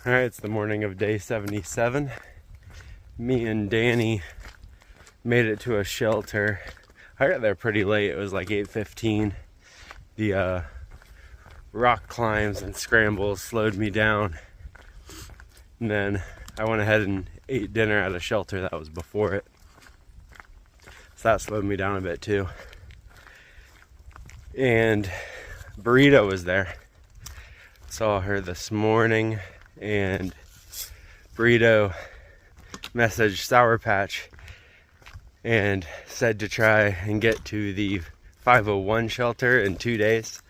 All right, it's the morning of day 77. Me and Danny made it to a shelter. I got there pretty late. It was like 8:15. The rock climbs and scrambles slowed me down. And then I went ahead and ate dinner at a shelter that was before it. So that slowed me down a bit too. And Burrito was there. Saw her this morning, and Burrito messaged Sour Patch and said to try and get to the 501 shelter in 2 days,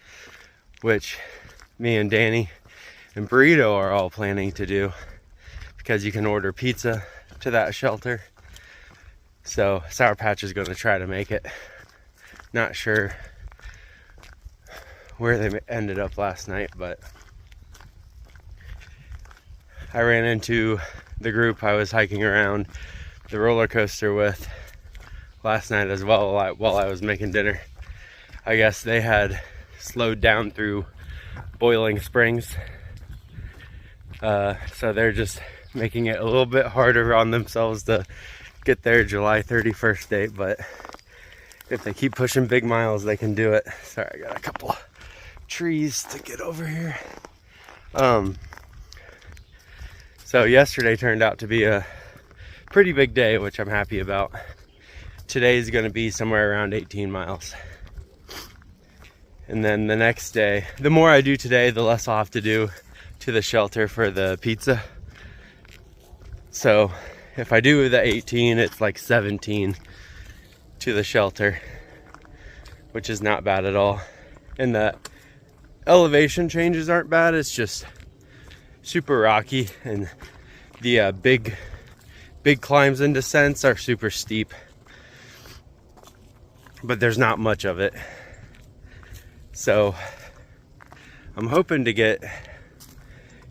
which me and Danny and Burrito are all planning to do because you can order pizza to that shelter. So Sour Patch is going to try to make it. Not sure where they ended up last night, but I ran into the group I was hiking around the roller coaster with last night as well while I was making dinner. I guess they had slowed down through Boiling Springs, so they're just making it a little bit harder on themselves to get their July 31st date, but if they keep pushing big miles, they can do it. Sorry, I got a couple of trees to get over here. So yesterday turned out to be a pretty big day, which I'm happy about. Today's going to be somewhere around 18 miles. And then the next day, the more I do today, the less I'll have to do to the shelter for the pizza. So if I do the 18, it's like 17 to the shelter, which is not bad at all. And the elevation changes aren't bad. It's just super rocky, and the big climbs and descents are super steep, but there's not much of it. So I'm hoping to get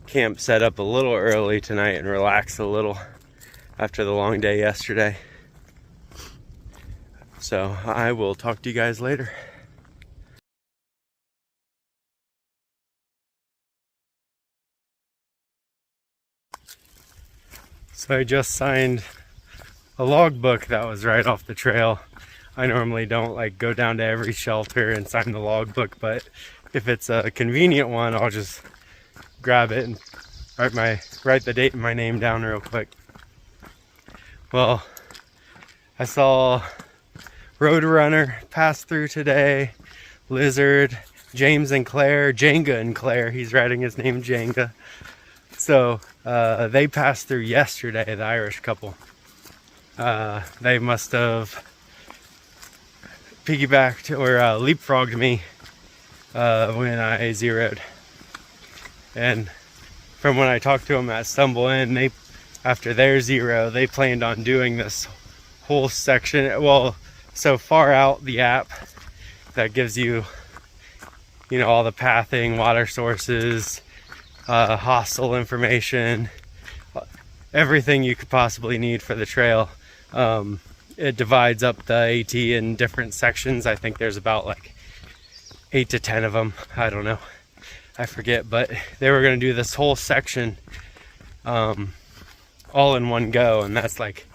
camp set up a little early tonight and relax a little after the long day yesterday. So I will talk to you guys later. So I just signed a logbook that was right off the trail. I normally don't like go down to every shelter and sign the logbook, but if it's a convenient one, I'll just grab it and write the date and my name down real quick. Well, I saw Roadrunner pass through today, Lizard, James and Claire, Jenga and Claire. He's writing his name Jenga. So they passed through yesterday, the Irish couple. They must have piggybacked or leapfrogged me when I zeroed. And from when I talked to them at Stumble Inn, after their zero, they planned on doing this whole section. Well, so far out the app that gives you, all the pathing, water sources, hostel information, everything you could possibly need for the trail. It divides up the AT in different sections. I think there's about like 8 to 10 of them. I don't know, I forget, but they were going to do this whole section all in one go, and that's like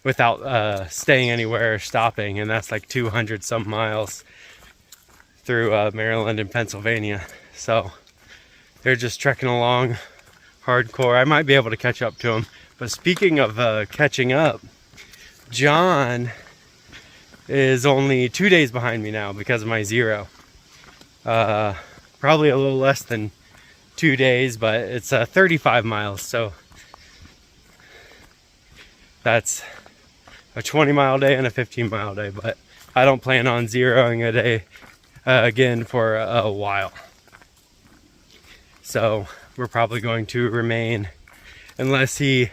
without staying anywhere or stopping, and that's like 200 some miles through Maryland and Pennsylvania. So they're just trekking along hardcore. I might be able to catch up to them. But speaking of catching up, John is only 2 days behind me now because of my zero. Probably a little less than 2 days, but it's 35 miles. So that's a 20-mile day and a 15-mile day. But I don't plan on zeroing a day again for a while. So we're probably going to remain, unless for the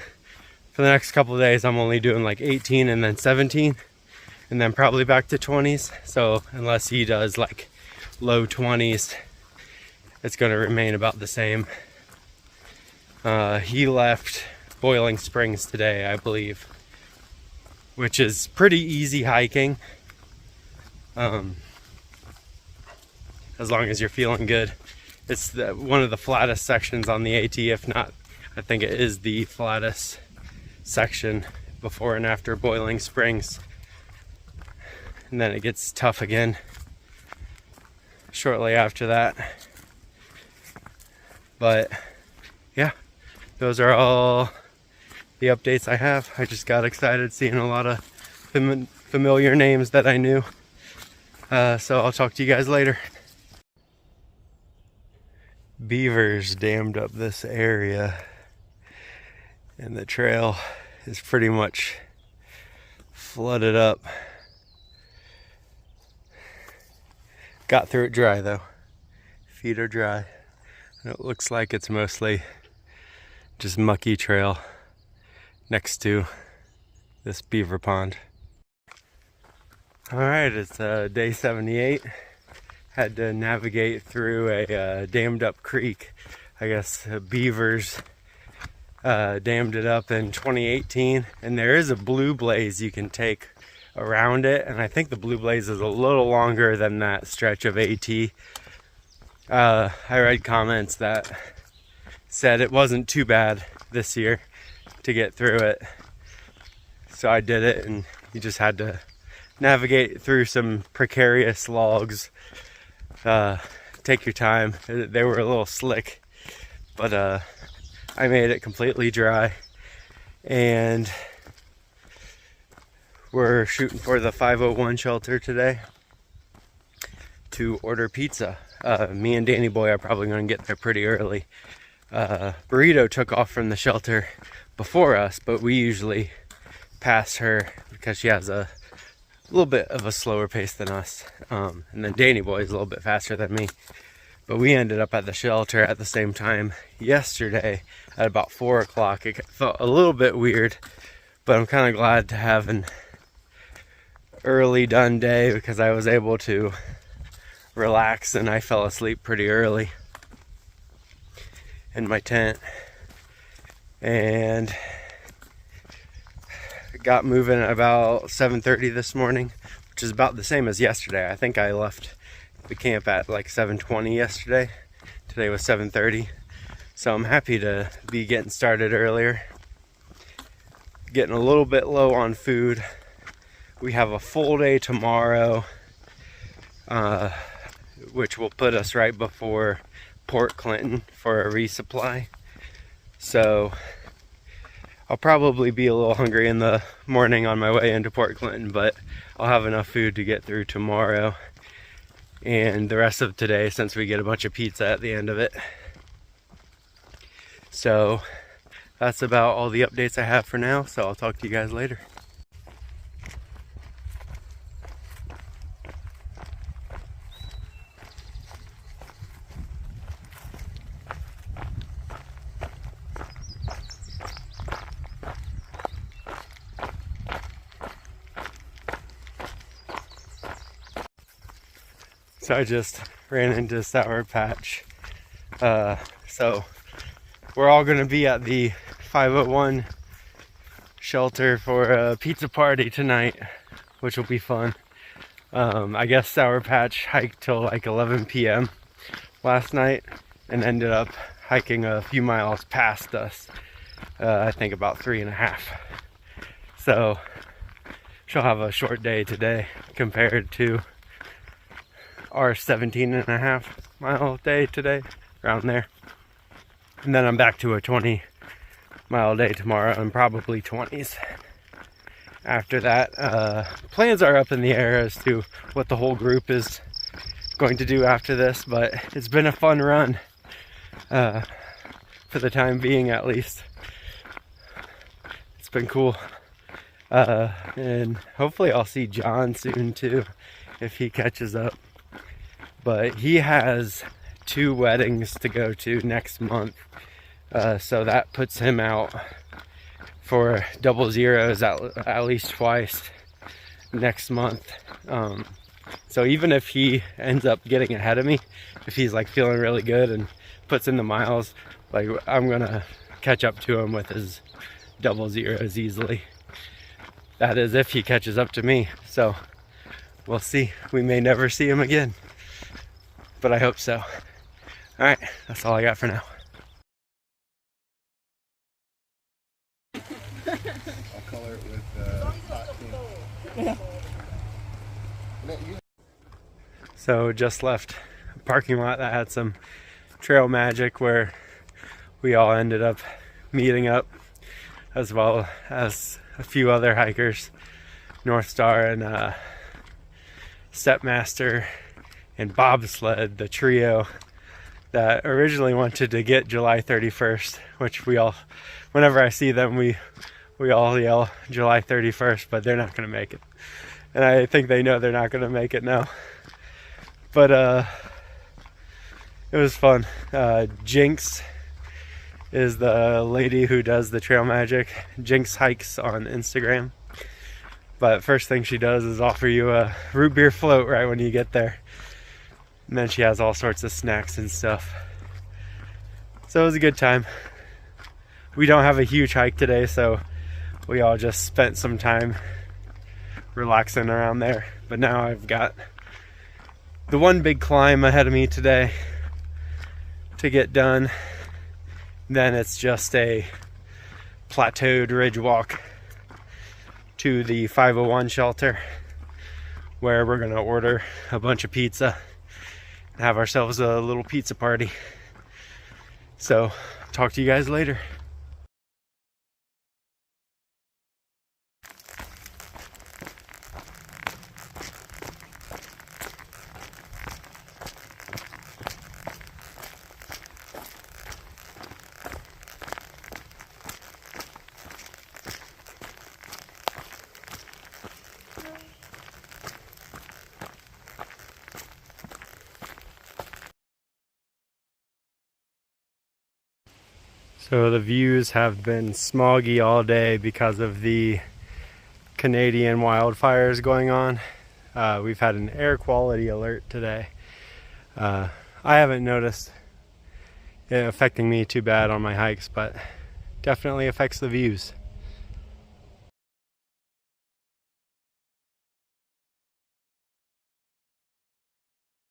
next couple of days, I'm only doing like 18 and then 17, and then probably back to 20s. So unless he does like low 20s, it's going to remain about the same. He left Boiling Springs today, I believe, which is pretty easy hiking. As long as you're feeling good. It's one of the flattest sections on the AT, if not, I think it is the flattest section before and after Boiling Springs. And then it gets tough again shortly after that. But yeah, those are all the updates I have. I just got excited seeing a lot of familiar names that I knew. So I'll talk to you guys later. Beavers dammed up this area, and the trail is pretty much flooded up. Got through it dry though. Feet are dry. And it looks like it's mostly just mucky trail next to this beaver pond. Alright, it's day 78. Had to navigate through a dammed up creek. I guess beavers dammed it up in 2018, and there is a blue blaze you can take around it, and I think the blue blaze is a little longer than that stretch of AT. I read comments that said it wasn't too bad this year to get through it, so I did it, and you just had to navigate through some precarious logs. Take your time. They were a little slick, but I made it completely dry, and we're shooting for the 501 shelter today to order pizza. Me and Danny Boy are probably going to get there pretty early. Burrito took off from the shelter before us, but we usually pass her because she has a little bit of a slower pace than us. And then Danny Boy is a little bit faster than me. But we ended up at the shelter at the same time yesterday at about 4 o'clock. It felt a little bit weird, but I'm kind of glad to have an early done day because I was able to relax, and I fell asleep pretty early in my tent. And got moving at about 7:30 this morning, which is about the same as yesterday. I think I left the camp at like 7:20 yesterday. Today was 7:30, so I'm happy to be getting started earlier. Getting a little bit low on food. We have a full day tomorrow, which will put us right before Port Clinton for a resupply. So I'll probably be a little hungry in the morning on my way into Port Clinton, but I'll have enough food to get through tomorrow and the rest of today, since we get a bunch of pizza at the end of it. So that's about all the updates I have for now, so I'll talk to you guys later. So I just ran into Sour Patch. So we're all gonna be at the 501 shelter for a pizza party tonight, which will be fun. I guess Sour Patch hiked till like 11 p.m. last night and ended up hiking a few miles past us. I think about 3.5. So she'll have a short day today compared to our 17.5 mile day today, around there. And then I'm back to a 20 mile day tomorrow, and probably 20s after that. Plans are up in the air as to what the whole group is going to do after this, but it's been a fun run, for the time being at least. It's been cool. And hopefully I'll see John soon too, if he catches up. But he has 2 weddings to go to next month, so that puts him out for double zeros at least twice next month. So even if he ends up getting ahead of me, if he's like feeling really good and puts in the miles, like I'm gonna catch up to him with his double zeros easily. That is if he catches up to me. So we'll see. We may never see him again, but I hope so. All right, that's all I got for now. I'll color it with hot pink. So just left a parking lot that had some trail magic where we all ended up meeting up, as well as a few other hikers, North Star and Stepmaster and Bobsled, the trio that originally wanted to get July 31st, which we all, whenever I see them, we all yell July 31st, but they're not going to make it. And I think they know they're not going to make it now. But it was fun. Jinx is the lady who does the trail magic. Jinx hikes on Instagram. But first thing she does is offer you a root beer float right when you get there. And then she has all sorts of snacks and stuff. So it was a good time. We don't have a huge hike today, so we all just spent some time relaxing around there. But now I've got the one big climb ahead of me today to get done. Then it's just a plateaued ridge walk to the 501 shelter, where we're gonna order a bunch of pizza and have ourselves a little pizza party. So talk to you guys later. So the views have been smoggy all day because of the Canadian wildfires going on. We've had an air quality alert today. I haven't noticed it affecting me too bad on my hikes, but definitely affects the views.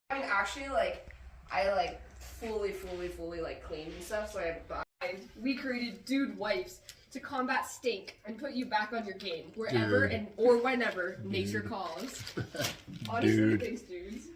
I mean, actually, I fully cleaned and stuff, so we created dude wipes to combat stink and put you back on your game wherever or whenever nature calls. Honestly, thanks, dudes.